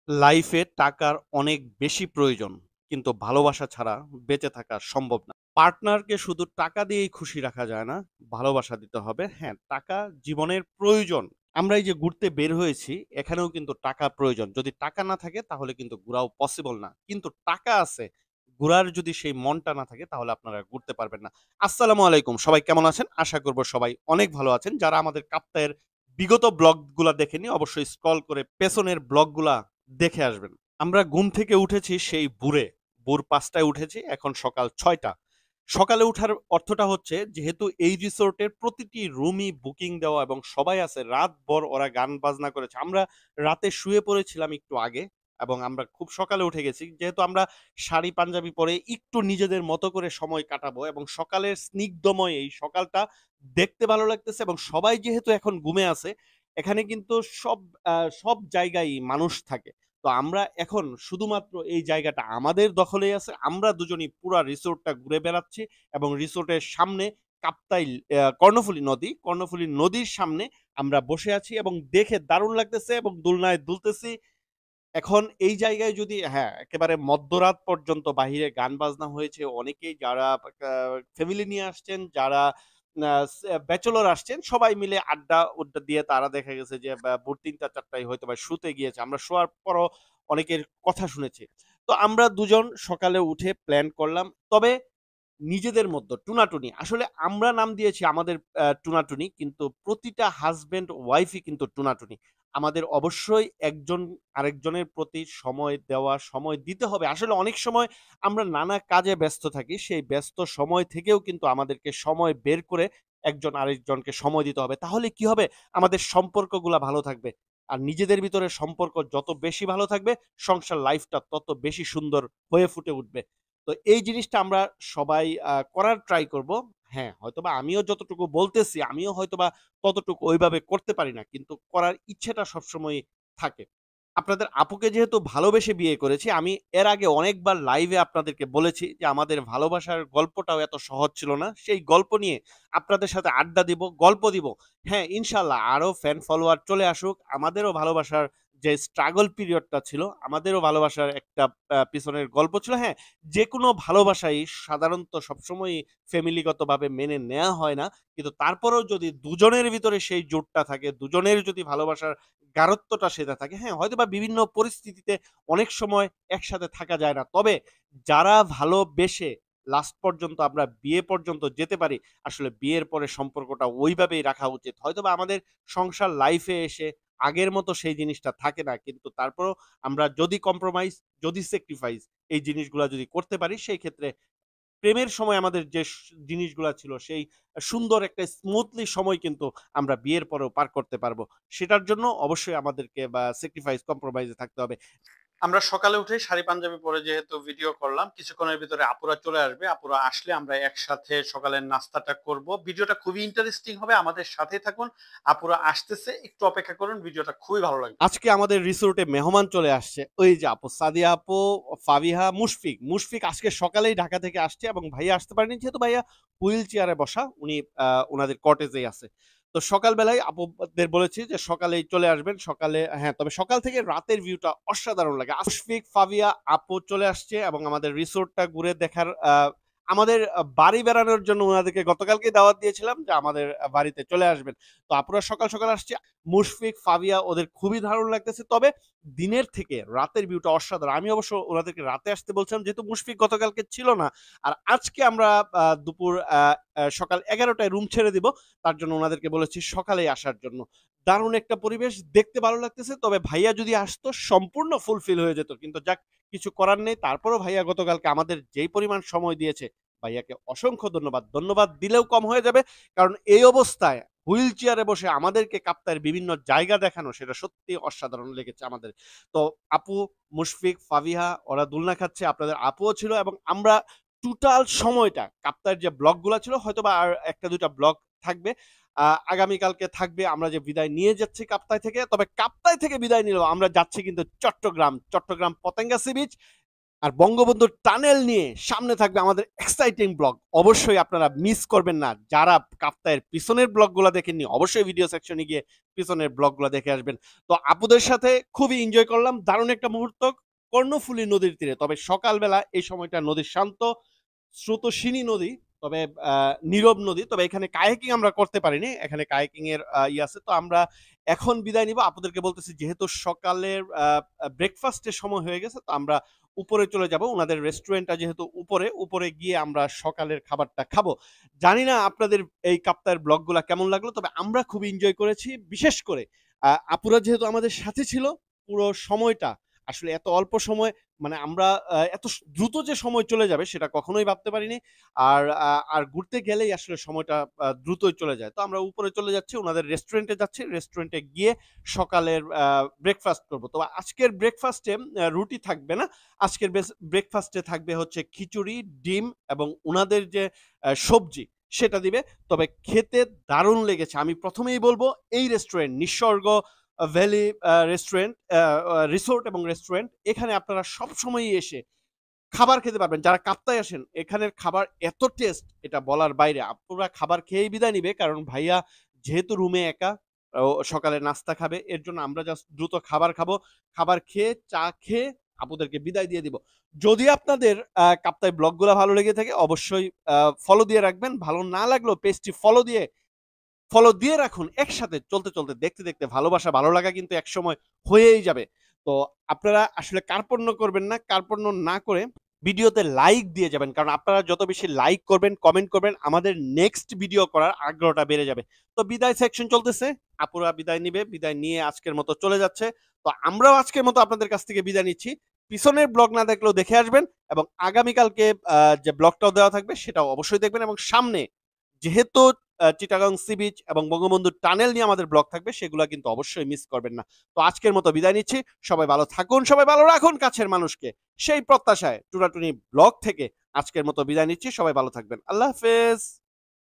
লাইফে টাকার অনেক বেশি প্রয়োজন। কিন্তু ভালোবাসা ছাড়া বেঁচে থাকা সম্ভব না। পার্টনারকে শুধু টাকা দিয়েই খুশি রাখা যায় না, ভালোবাসা দিতে হবে। হ্যাঁ, টাকা জীবনের প্রয়োজন। আমরা এই যে ঘুরতে বের হয়েছি, এখানেও কিন্তু টাকা প্রয়োজন। যদি টাকা না থাকে তাহলে কিন্তু ঘুরাও পসিবল না। কিন্তু টাকা আছে, ঘুরার যদি সেই মনটা না থাকে তাহলে আপনারা ঘুরতে পারবেন না। আসসালামু আলাইকুম। সবাই কেমন আছেন? আশা করব সবাই অনেক ভালো আছেন। যারা আমাদের কাপ্তায়ের বিগত ব্লগগুলা দেখেননি অবশ্যই স্ক্রল করে পেছনের ব্লগগুলা দেখে আসবেন। আমরা ঘুম থেকে উঠেছি সেই ভোরে। ভোর ৫ টায় উঠেছি, এখন সকাল ৬ টা। সকালে উঠার অর্থটা হচ্ছে যেহেতু এই রিসোর্টের প্রতিটি রুমই বুকিং দেওয়া এবং সবাই আছে, রাতভর ওরা গান বাজনা করেছে। আমরা রাতে শুয়ে পড়েছিলাম একটু আগে এবং আমরা খুব সকালে উঠে গেছি। যেহেতু আমরা শাড়ি পাঞ্জাবি পরে একটু নিজেদের মতো করে সময় কাটাবো এবং সকালের স্নিগ্ধময় এই সকালটা দেখতে ভালো লাগতেছে এবং সবাই যেহেতু এখন ঘুমে আছে, এখানে কিন্তু সব সব জায়গায়ই মানুষ থাকে। তো আমরা এখন শুধুমাত্র এই জায়গাটা আমাদের দখলেই আছে। আমরা দুজনই পুরা রিসোর্টটা ঘুরে বেড়াচ্ছি এবং রিসোর্টের সামনে কাপ্তাই কর্ণফুলী নদী। কর্ণফুলী নদীর সামনে আমরা বসে আছি এবং দেখে দারুণ লাগতেছে এবং দোলনায় দুলতেছি। এখন এই জায়গায় যদি হ্যাঁ, একেবারে মধ্যরাত পর্যন্ত বাহিরে গান বাজনা হয়েছে। অনেকেই যারা ফ্যামিলি নিয়ে আসছেন, যারা ব্যাচেলর আসছেন, সবাই মিলে আড্ডা-উড্ডা দিয়ে তারা দেখা গেছে যে ভোর ৩টা ৪ টায় হয়তোবা শুতে গিয়েছে। আমরা শোয়ার পরও অনেকের কথা শুনেছি। তো আমরা দুজন সকালে উঠে প্ল্যান করলাম। তবে নিজেদের মধ্যে টুনাটুনি। আসলে আমরা নাম দিয়েছি আমাদের টুনাটুনি। কিন্তু প্রতিটা হাসব্যান্ড ওয়াইফই কিন্তু টুনাটুনি। আমাদের অবশ্যই একজন আরেকজনের প্রতি সময় দেওয়া, সময় দিতে হবে। আসলে অনেক সময় আমরা নানা কাজে ব্যস্ত থাকি। সেই ব্যস্ত সময় থেকেও কিন্তু আমাদেরকে সময় বের করে একজন আরেকজনকে সময় দিতে হবে। তাহলে কি হবে? আমাদের সম্পর্কগুলা ভালো থাকবে। আর নিজেদের ভিতরে সম্পর্ক যত বেশি ভালো থাকবে, সংসার লাইফটা তত বেশি সুন্দর হয়ে ফুটে উঠবে। তো এই জিনিসটা আমরা সবাই করার ট্রাই করব। হ্যাঁ, হয়তোবা আমিও যতটুকু বলতেছি, আমিও হয়তোবা ততটুকু ওইভাবে করতে পারি না। কিন্তু করার ইচ্ছেটা সবসময়ই থাকে। আপনাদের আপুকে যেহেতু ভালোবেসে বিয়ে করেছি, আমি এর আগে অনেকবার লাইভে আপনাদেরকে বলেছি যে আমাদের ভালোবাসার গল্পটাও এত সহজ ছিল না। সেই গল্প নিয়ে আপনাদের সাথে আড্ডা দিব, গল্প দিব। হ্যাঁ, ইনশাআল্লাহ আরো ফ্যান ফলোয়ার চলে আসুক। আমাদেরও ভালোবাসার যে স্ট্রাগল পিরিয়ডটা ছিল, আমাদেরও ভালোবাসার একটা পিছনের গল্প ছিল। হ্যাঁ, যেকোনো ভালোবাসাই সাধারণত সবসময়ই ফ্যামিলিগতভাবে মেনে নেয়া হয় না। কিন্তু তারপরেও যদি দুজনের ভিতরে সেই জোটটা থাকে, দুজনের যদি ভালোবাসার গাঢ়ত্বটা সেটা থাকে, হ্যাঁ, হয়তোবা বিভিন্ন পরিস্থিতিতে অনেক সময় একসাথে থাকা যায় না। তবে যারা ভালোবেসে লাস্ট পর্যন্ত আমরা বিয়ে পর্যন্ত যেতে পারি, আসলে বিয়ের পরে সম্পর্কটা ওইভাবেই রাখা উচিত। হয়তোবা আমাদের সংসার লাইফে এসে আগের মতো সেই জিনিসটা থাকে না। কিন্তু তারপরেও আমরা যদি কম্প্রোমাইজ, যদি স্যাক্রিফাইস এই জিনিসগুলা যদি করতে পারি, সেই ক্ষেত্রে প্রেমের সময় আমাদের যে জিনিসগুলা ছিল সেই সুন্দর একটা স্মুথলি সময় কিন্তু আমরা বিয়ের পরেও পার করতে পারবো। সেটার জন্য অবশ্যই আমাদেরকে স্যাক্রিফাইস, কম্প্রোমাইজ এ থাকতে হবে। আমরা সকালে উঠে শাড়ি পাঞ্জাবি পরে যেহেতু ভিডিও করলাম, কিছুক্ষণের ভিতরে আপুরা চলে আসবে। আপুরা আসলে আমরা একসাথে সকালের নাস্তাটা করব। ভিডিওটা খুবই ইন্টারেস্টিং হবে। আমাদের সাথেই থাকুন। আপুরা আসতেছে, একটু অপেক্ষা করুন। ভিডিওটা খুবই ভালো লাগবে। আজকে আমাদের রিসোর্টে মেহমান চলে আসছে। ওই যে আপু, সাদিয়া আপু, ফাবিহা, মুশফিক। মুশফিক আজকে সকালেই ঢাকা থেকে আসছে এবং ভাইয়া আসতে পারেনি যেহেতু ভাইয়া হুইল চেয়ারে বসা। উনি উনাদের কটেজেই আছে। তো সকালবেলায় আপুদের বলেছি যে সকালেই চলে আসবেন। সকালে হ্যাঁ, তবে সকাল থেকে রাতের ভিউটা অসাধারণ লাগে। মুশফিক, ফাবিয়া, আপু চলে আসছে এবং আমাদের রিসোর্টটা ঘুরে দেখার আমাদের বাড়ি বেড়ানোর জন্য উনাদেরকে গতকালকেই দাওয়াত দিয়েছিলাম যে আমাদের বাড়িতে চলে আসবেন। তো আপুরা সকাল, সকাল আসছে। মুশফিক, ফাবিয়া ওদের খুবই দারুণ লাগতেছে। তবে দিনের থেকে রাতের ভিউটা অসাধারণ। আমি অবশ্য ওনাদেরকে রাতে আসতে বলছিলাম যেহেতু মুশফিক গতকালকে ছিল না। আর আজকে আমরা দুপুর সকাল ১১ টায় রুম ছেড়ে দিব। তার জন্য ওনাদেরকে বলেছি সকালেই আসার জন্য। দারুণ একটা পরিবেশ, দেখতে ভালো লাগতেছে। তবে ভাইয়া যদি আসতো সম্পূর্ণ ফুলফিল হয়ে যেত। কিন্তু যাক, কিছু করার নেই। তারপরেও ভাইয়া গতকালকে আমাদের যেই পরিমাণ সময় দিয়েছে, ভাইয়াকে অসংখ্য ধন্যবাদ। ধন্যবাদ দিলেও কম হয়ে যাবে। কারণ এই অবস্থায় হুইল চেয়ারে বসে আমাদেরকে কাপ্তায়ের বিভিন্ন জায়গা দেখানো সেটা সত্যিই অসাধারণ লেগেছে আমাদের। তো আপু, মুশফিক, ফাবিহা ওরা দোলনা খাচ্ছে। আপনাদের আপুও ছিল এবং আমরা টোটাল সময়টা কাপ্তায়ের যে ব্লগগুলা ছিল হয়তোবা আর ১ টা ২ টা ব্লগ থাকবে। আগামীকালকে থাকবে আমরা যে বিদায় নিয়ে যাচ্ছি কাপ্তাই থেকে। তবে কাপ্তাই থেকে বিদায় নিলেও আমরা যাচ্ছি কিন্তু চট্টগ্রাম, চট্টগ্রাম পতেঙ্গা সি বিচ। আর বঙ্গবন্ধুর টানেল নিয়ে সামনে থাকবে আমাদের এক্সাইটিং ব্লগ। অবশ্যই আপনারা মিস করবেন না। যারা কাপ্তাইয়ের পিছনের ব্লগগুলো দেখেননি অবশ্যই ভিডিও সেকশনে গিয়ে পিছনের ব্লগগুলো দেখে আসবেন। তো আপুদের সাথে খুবই এনজয় করলাম, দারুণ একটা মুহূর্ত কর্ণফুলী নদীর তীরে। তবে সকালবেলা এই সময়টা নদী শান্ত, স্রোতস্বিনী নদী, তবে নীরব নদী। তবে এখানে কায়াকিং আমরা করতে পারিনি, এখানে কায়াকিং এর ইয়ে আছে। তো আমরা এখন বিদায় নিব। আপনাদেরকে বলতেছি যেহেতু সকালের ব্রেকফাস্টের সময় হয়ে গেছে, তো আমরা উপরে চলে যাব। ওনাদের রেস্টুরেন্টটা যেহেতু উপরে, উপরে গিয়ে আমরা সকালের খাবারটা খাবো। জানি না আপনাদের এই কাপ্তাইয়ের ব্লগগুলা কেমন লাগলো, তবে আমরা খুব এনজয় করেছি। বিশেষ করে আপুরা যেহেতু আমাদের সাথে ছিল পুরো সময়টা, আসলে এত অল্প সময়, মানে আমরা এত দ্রুত যে সময় চলে যাবে সেটা কখনোই ভাবতে পারিনি। আর ঘুরতে গেলেই আসলে সময়টা দ্রুতই চলে যায়। তো আমরা উপরে চলে যাচ্ছি, ওনাদের রেস্টুরেন্টে যাচ্ছি। রেস্টুরেন্টে গিয়ে সকালের ব্রেকফাস্ট করব। তো আজকের ব্রেকফাস্টে রুটি থাকবে না। আজকের ব্রেকফাস্টে থাকবে হচ্ছে খিচুড়ি, ডিম এবং উনাদের যে সবজি সেটা দিবে। তবে খেতে দারুণ লেগেছে। আমি প্রথমেই বলবো এই রেস্টুরেন্ট নিঃস্বর্গ ভ্যালি রেস্টুরেন্ট, রিসোর্ট এবং রেস্টুরেন্ট, এখানে আপনারা সবসময়ই এসে খাবার খেতে পারবেন। যারা কাপ্তাই আসেন এখানের খাবার এত টেস্ট, এটা বলার বাইরে। আপুরা খাবার খেয়েই বিদায় নিবে, কারণ ভাইয়া যেহেতু রুমে একা, সকালে নাস্তা খাবে, এর জন্য আমরা জাস্ট দ্রুত খাবার খাবো। খাবার খেয়ে চা খেয়ে আপুদেরকে বিদায় দিয়ে দিব। যদি আপনাদের কাপ্তাই ব্লগগুলো ভালো লেগে থাকে অবশ্যই ফলো দিয়ে রাখবেন। ভালো না লাগলেও পেজটি ফলো দিয়ে রাখুন। একসাথে চলতে চলতে দেখতে দেখতে ভালোবাসা ভালো লাগা কিন্তু একসময় হয়েই যাবে। তো আপনারা আসলে কার্পণ্য করবেন না, কার্পণ্য না করে ভিডিওতে লাইক দিয়ে যাবেন, কারণ আপনারা যত বেশি লাইক করবেন, কমেন্ট করবেন, আমাদের নেক্সট ভিডিও করার আগ্রহটা বেড়ে যাবে। তো বিদায় সেকশন চলতেছে, আপুরা বিদায় নিবে, বিদায় নিয়ে আজকের মতো চলে যাচ্ছে। তো আমরাও আজকের মতো আপনাদের কাছ থেকে বিদায় নিচ্ছি। পিছনের ব্লগ না দেখলেও দেখে আসবেন, এবং আগামীকালকে যে ব্লগটাও দেওয়া থাকবে সেটাও অবশ্যই দেখবেন। এবং সামনে যেহেতু চিটাগাং সি বিচ এবং বঙ্গবন্ধুর টানেল নিয়ে আমাদের ব্লগ থাকবে, সেগুলো কিন্তু অবশ্যই মিস করবেন না। তো আজকের মতো বিদায় নিচ্ছি। সবাই ভালো থাকুন, সবাই ভালো রাখুন কাছের মানুষকে, সেই প্রত্যাশায় টুনাটুনি ব্লগ থেকে আজকের মতো বিদায় নিচ্ছি। সবাই ভালো থাকবেন। আল্লাহ হাফেজ।